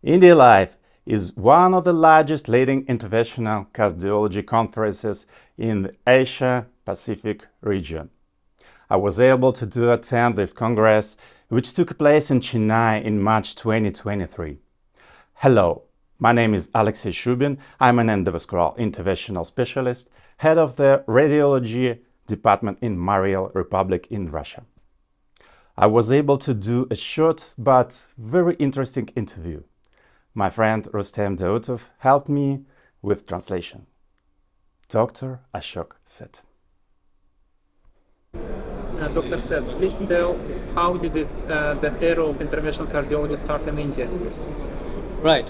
IndiaLive is one of the largest leading interventional cardiology conferences in the Asia-Pacific region. I was able to attend this congress, which took place in Chennai in March 2023. Hello, my name is Aleksei Shubin. I'm an endovascular interventional specialist, head of the radiology department in Mariel Republic in Russia. I was able to do a short but very interesting interview. My friend Rustem Dautov helped me with translation. Dr. Ashok Seth. Dr. Seth, please tell how did the era of interventional cardiology start in India? Right.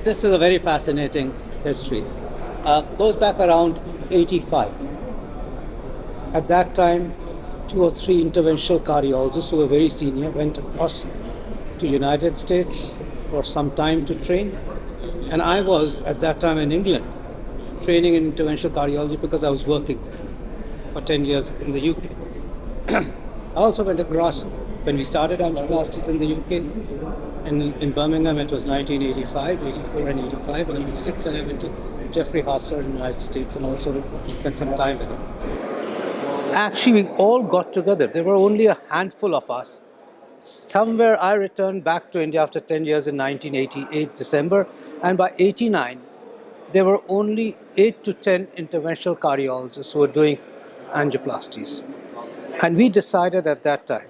This is a very fascinating history. Goes back around 85. At that time, 2 or 3 interventional cardiologists who were very senior went across to United States for some time to train. And I was, at that time in England, training in interventional cardiology because I was working there for 10 years in the UK. I also went across when we started angioplasties in the UK. In Birmingham, it was 1985, 84 and 85, and 86, and I went to Jeffrey Hosser in the United States and also spent some time with him. Actually, we all got together. There were only a handful of us. Somewhere I returned back to India after 10 years in 1988, December, and by 89, there were only 8 to 10 interventional cardiologists who were doing angioplasties. And we decided at that time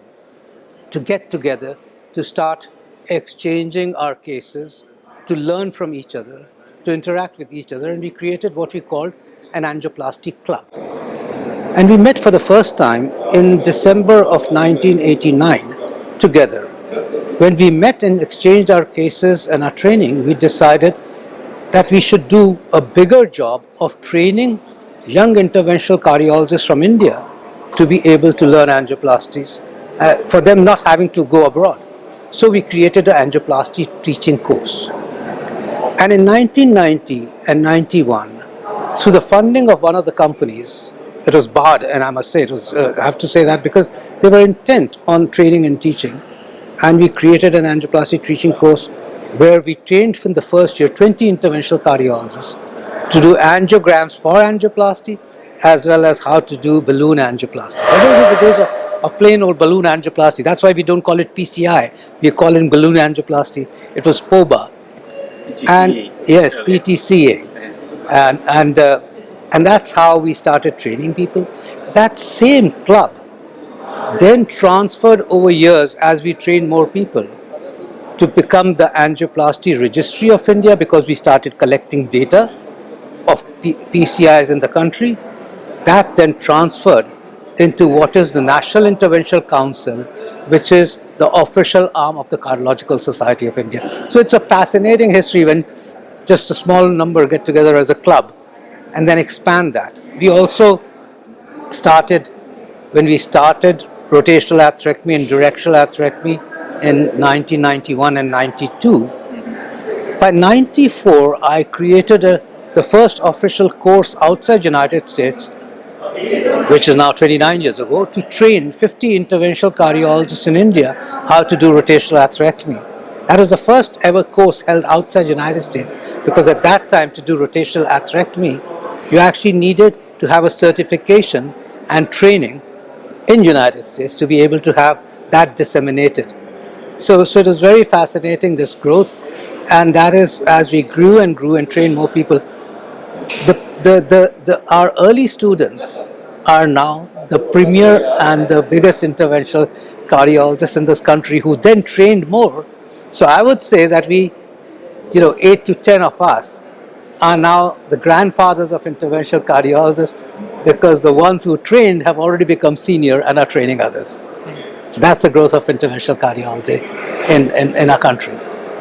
to get together, to start exchanging our cases, to learn from each other, to interact with each other, and we created what we called an angioplasty club. And we met for the first time in December of 1989 together. When we met and exchanged our cases and our training, we decided that we should do a bigger job of training young interventional cardiologists from India to be able to learn angioplasties, for them not having to go abroad. So we created an angioplasty teaching course. And in 1990 and 91, through the funding of one of the companies, it was BARD, and I must say, I have to say that because they were intent on training and teaching. And we created an angioplasty teaching course where we trained from the first year 20 interventional cardiologists to do angiograms for angioplasty as well as how to do balloon angioplasty. So those are the days of plain old balloon angioplasty. That's why we don't call it PCI. We call it balloon angioplasty. It was POBA. PTCA. And yes, PTCA. And that's how we started training people. That same club then transferred over years as we trained more people to become the Angioplasty Registry of India, because we started collecting data of PCIs in the country. That then transferred into what is the National Interventional Council, which is the official arm of the Cardiological Society of India. So it's a fascinating history when just a small number get together as a club and then expand that. We also started, when we started rotational atherectomy and directional atherectomy in 1991 and 92. By 94, I created the first official course outside United States, which is now 29 years ago, to train 50 interventional cardiologists in India how to do rotational atherectomy. That was the first ever course held outside United States, because at that time to do rotational atherectomy, you actually needed to have a certification and training in United States to be able to have that disseminated. So it was very fascinating, this growth, and that is as we grew and trained more people. Our early students are now the premier and the biggest interventional cardiologists in this country, who then trained more. So I would say that we, 8 to 10 of us are now the grandfathers of interventional cardiologists, because the ones who trained have already become senior and are training others. So that's the growth of interventional cardiology in our country.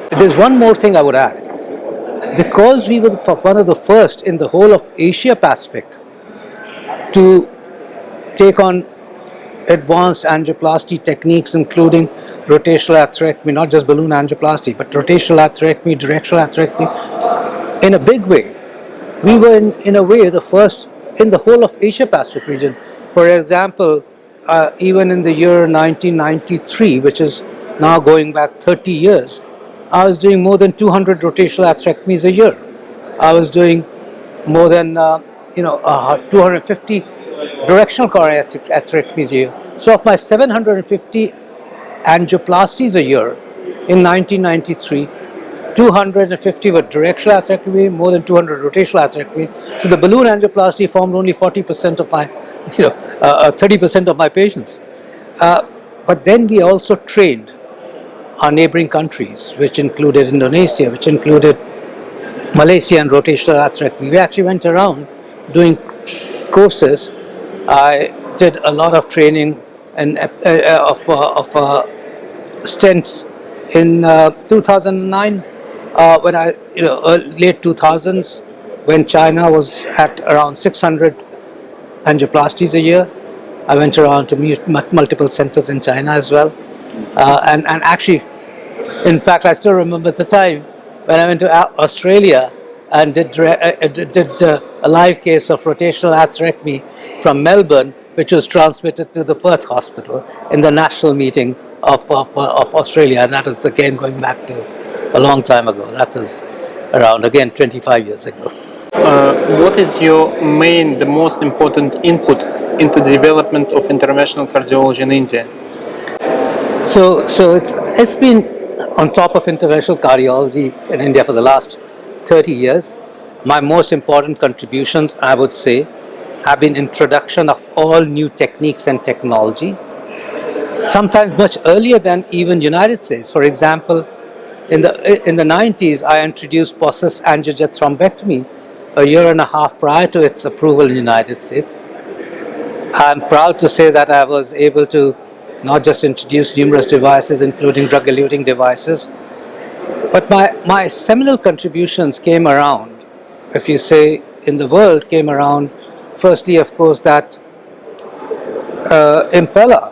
There's one more thing I would add. Because we were one of the first in the whole of Asia Pacific to take on advanced angioplasty techniques, including rotational atherectomy, not just balloon angioplasty, but rotational atherectomy, directional atherectomy, in a big way. We were in a way the first in the whole of Asia Pacific region. For example, even in the year 1993, which is now going back 30 years, I was doing more than 200 rotational atherectomies a year. I was doing more than 250 directional coronary atherectomies a year. So of my 750 angioplasties a year in 1993, 250 were directional atherectomy, more than 200 rotational atherectomy. So the balloon angioplasty formed only 40% of my, 30% of my patients. But then we also trained our neighboring countries, which included Indonesia, which included Malaysia and rotational atherectomy. We actually went around doing courses. I did a lot of training and of stents in 2009, when late 2000s, when China was at around 600 angioplasties a year. I went around to multiple centers in China as well, and actually, in fact, I still remember the time when I went to Australia and did a live case of rotational atherectomy from Melbourne, which was transmitted to the Perth Hospital in the national meeting of Australia. And that was again going back to a long time ago. That was around, again, 25 years ago. What is the most important input into the development of interventional cardiology in India? So it's been on top of interventional cardiology in India for the last 30 years. My most important contributions, I would say, have been introduction of all new techniques and technology, sometimes much earlier than even United States. For example, in the 90s, I introduced process angiojet thrombectomy a year and a half prior to its approval in the United States. I'm proud to say that I was able to not just introduce numerous devices, including drug-eluting devices, but my seminal contributions came around, if you say, in the world, came around, firstly, of course, that Impella.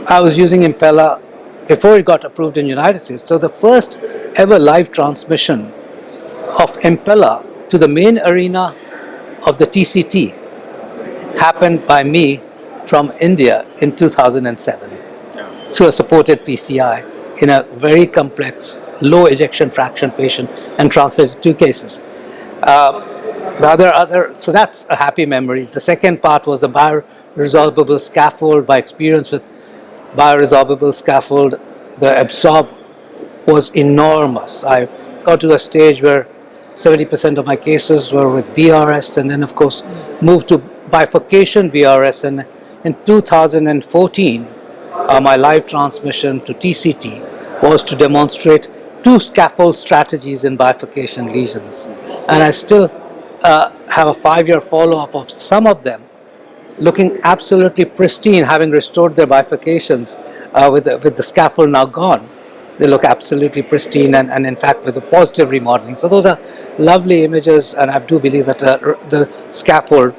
I was using Impella before it got approved in the United States. So the first ever live transmission of Impella to the main arena of the TCT happened by me from India in 2007 through a supported PCI in a very complex low ejection fraction patient and transmitted 2 cases. So that's a happy memory. The second part was the bioresorbable scaffold. By experience with bioresorbable scaffold, the absorb was enormous. I got to a stage where 70% of my cases were with BRS, and then of course moved to bifurcation BRS, and in 2014 my live transmission to TCT was to demonstrate 2 scaffold strategies in bifurcation lesions, and I still have a 5-year follow-up of some of them looking absolutely pristine, having restored their bifurcations with the scaffold now gone. They look absolutely pristine, and in fact with a positive remodeling. So those are lovely images, and I do believe that the scaffold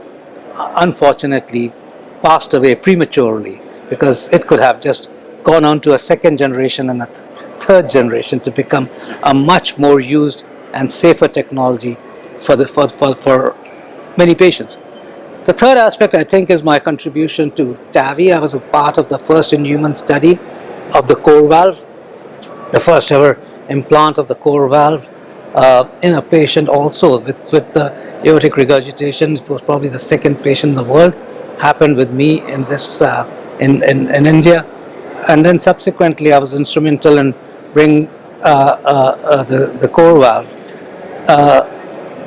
unfortunately passed away prematurely, because it could have just gone on to a second generation and a third generation to become a much more used and safer technology for many patients. The third aspect, I think, is my contribution to TAVI. I was a part of the first in-human study of the core valve, the first ever implant of the core valve in a patient also with the aortic regurgitation. It was probably the second patient in the world. Happened with me in this in India, and then subsequently I was instrumental in bringing the core valve.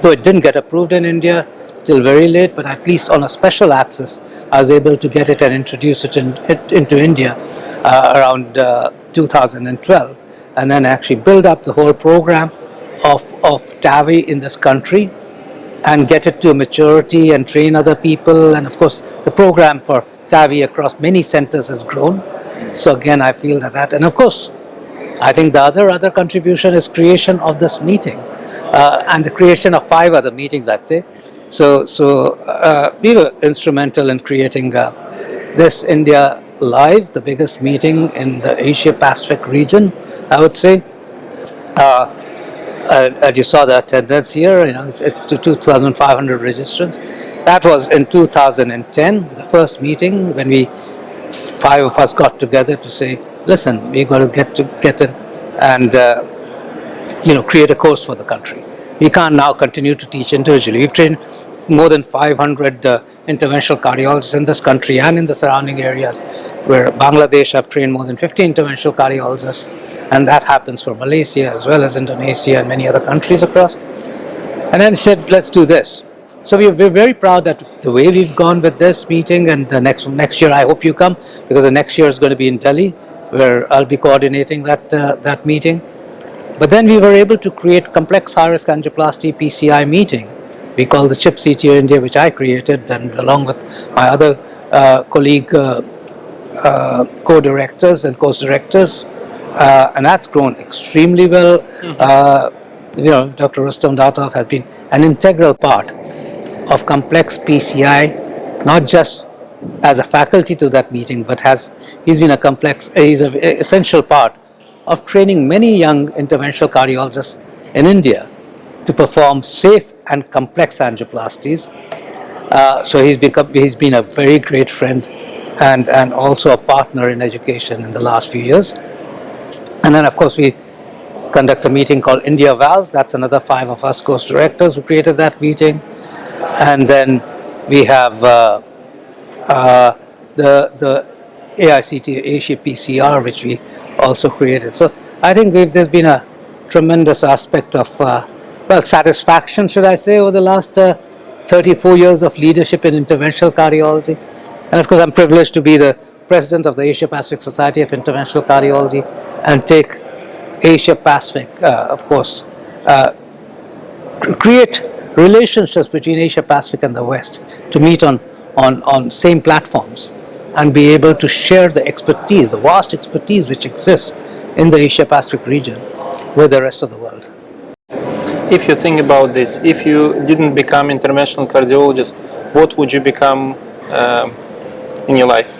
Though it didn't get approved in India till very late, but at least on a special access, I was able to get it and introduce it into India around 2012, and then actually build up the whole program of TAVI in this country and get it to maturity and train other people. And of course, the program for TAVI across many centers has grown. So again, I feel that, and of course, I think the other contribution is creation of this meeting and the creation of 5 other meetings, I'd say. So we were instrumental in creating this IndiaLive, the biggest meeting in the Asia Pacific region, I would say. And you saw the attendance here, it's to 2,500 registrants. That was in 2010, the first meeting when 5 of us got together to say, listen, we're going to get and create a course for the country. We can't now continue to teach individually. We've trained more than 500 interventional cardiologists in this country and in the surrounding areas, where Bangladesh have trained more than 50 interventional cardiologists, and that happens for Malaysia as well as Indonesia and many other countries across. And then said, let's do this. So we're very proud that the way we've gone with this meeting, and the next year I hope you come, because the next year is going to be in Delhi, where I'll be coordinating that meeting. But then we were able to create complex high-risk angioplasty PCI meeting. We call the CHIP CTO India, which I created, then along with my other colleague co-directors and course directors, and that's grown extremely well. Dr. Rustem Dautov has been an integral part of complex PCI, not just as a faculty to that meeting, but he's been he's an essential part of training many young interventional cardiologists in India to perform safe and complex angioplasties. So he's been a very great friend and also a partner in education in the last few years. And then, of course, we conduct a meeting called India Valves. That's another 5 of us course directors who created that meeting. And then we have the AICT Asia PCR, which we also created. So I think there's been a tremendous aspect of satisfaction, should I say, over the last 34 years of leadership in interventional cardiology. And of course, I'm privileged to be the president of the Asia Pacific Society of Interventional Cardiology and take Asia Pacific, create relationships between Asia Pacific and the West to meet on same platforms and be able to share the expertise, the vast expertise which exists in the Asia Pacific region with the rest of the world. If you think about this, if you didn't become interventional cardiologist, what would you become in your life?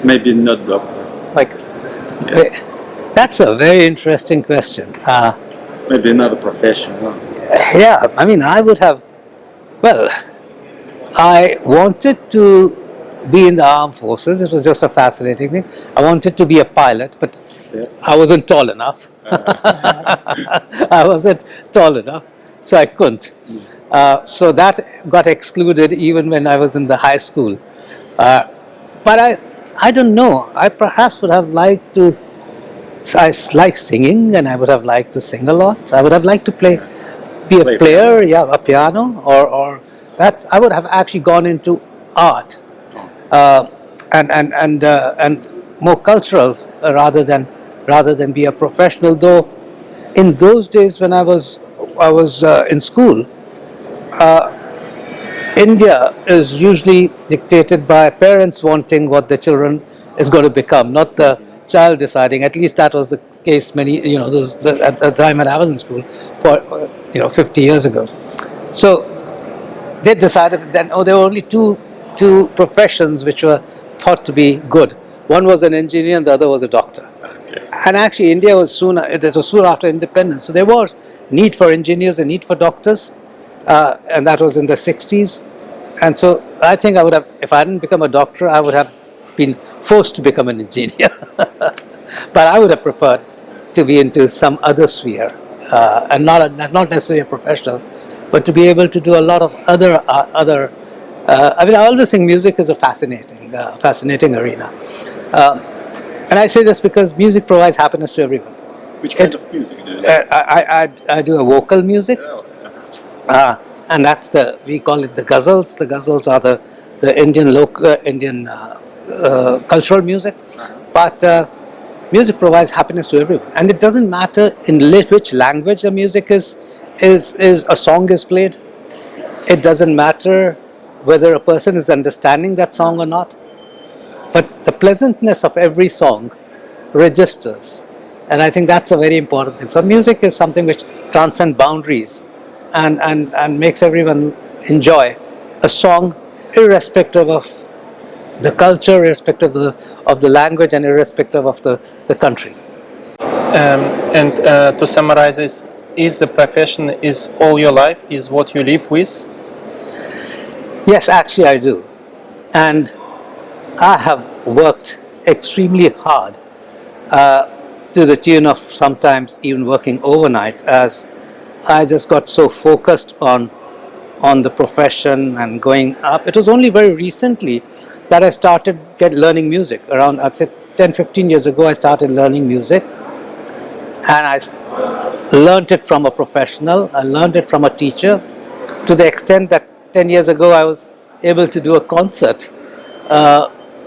Maybe not doctor. That's a very interesting question. Maybe another profession. No? Yeah, I mean, I wanted to be in the armed forces. It was just a fascinating thing. I wanted to be a pilot, but I wasn't tall enough. I wasn't tall enough, so I couldn't. So that got excluded even when I was in the high school. But I don't know. I perhaps would have liked to. I like singing, and I would have liked to sing a lot. I would have liked to be a player, a piano, or that. I would have actually gone into art, and more cultural rather than be a professional. Though, in those days when I was in school, India is usually dictated by parents wanting what their children is going to become, not the child deciding. At least that was the case at the time when I was in school, for 50 years ago. So they decided then, there were only two professions which were thought to be good. One was an engineer and the other was a doctor. Okay. And actually India was soon after independence. So there was need for engineers and need for doctors, and that was in the 60s. And so I think I would have, if I didn't become a doctor, I would have been forced to become an engineer. But I would have preferred to be into some other sphere, and not necessarily a professional, but to be able to do a lot of other. I always think music is a fascinating arena, and I say this because music provides happiness to everyone. Which kind of music do you like? I do a vocal music, and we call it the ghazals. The ghazals are the Indian cultural music, but music provides happiness to everyone, and it doesn't matter in which language the music is a song is played. It doesn't matter whether a person is understanding that song or not, but the pleasantness of every song registers, and I think that's a very important thing. So music is something which transcends boundaries and makes everyone enjoy a song, irrespective of the culture, irrespective of the language, and irrespective of the country. And to summarize this, is the profession is all your life? Is what you live with? Yes, actually I do. And I have worked extremely hard to the tune of sometimes even working overnight, as I just got so focused on the profession and going up. It was only very recently that I started learning music. Around, I'd say 10, 15 years ago, I started learning music, and I learned it from a professional. I learned it from a teacher, to the extent that 10 years ago I was able to do a concert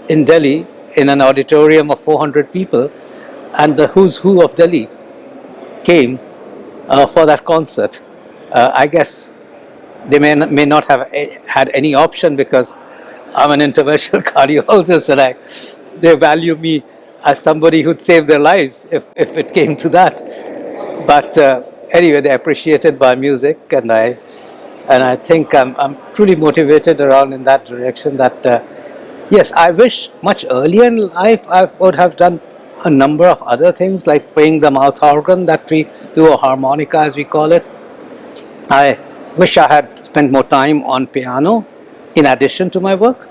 in Delhi in an auditorium of 400 people, and the who's who of Delhi came for that concert. I guess they may not have had any option, because I'm an interventional cardiologist, and they value me as somebody who'd save their lives if it came to that. But anyway, they appreciated my music, and I think I'm truly motivated around in that direction. That yes, I wish much earlier in life I would have done a number of other things, like playing the mouth organ that we do, or harmonica as we call it. I wish I had spent more time on piano in addition to my work.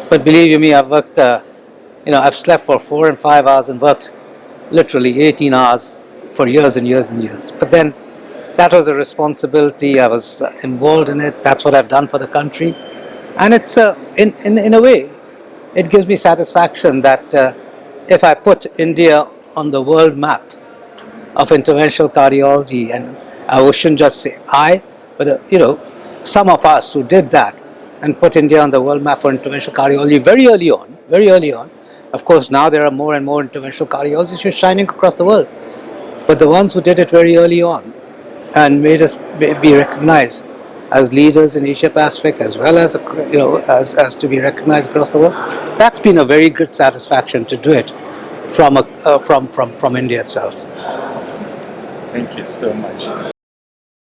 But believe you me, I've worked, I've slept for 4 and 5 hours and worked literally 18 hours for years and years and years. But then that was a responsibility. I was involved in it. That's what I've done for the country. And it's, in a way, it gives me satisfaction that if I put India on the world map of interventional cardiology, and I shouldn't just say I, but some of us who did that and put India on the world map for interventional cardiology very early on. Of course, now there are more and more interventional cardiologists shining across the world. But the ones who did it very early on and made us be recognized as leaders in Asia Pacific, as well as as to be recognized across the world, that's been a very good satisfaction to do it from India itself. Thank you so much.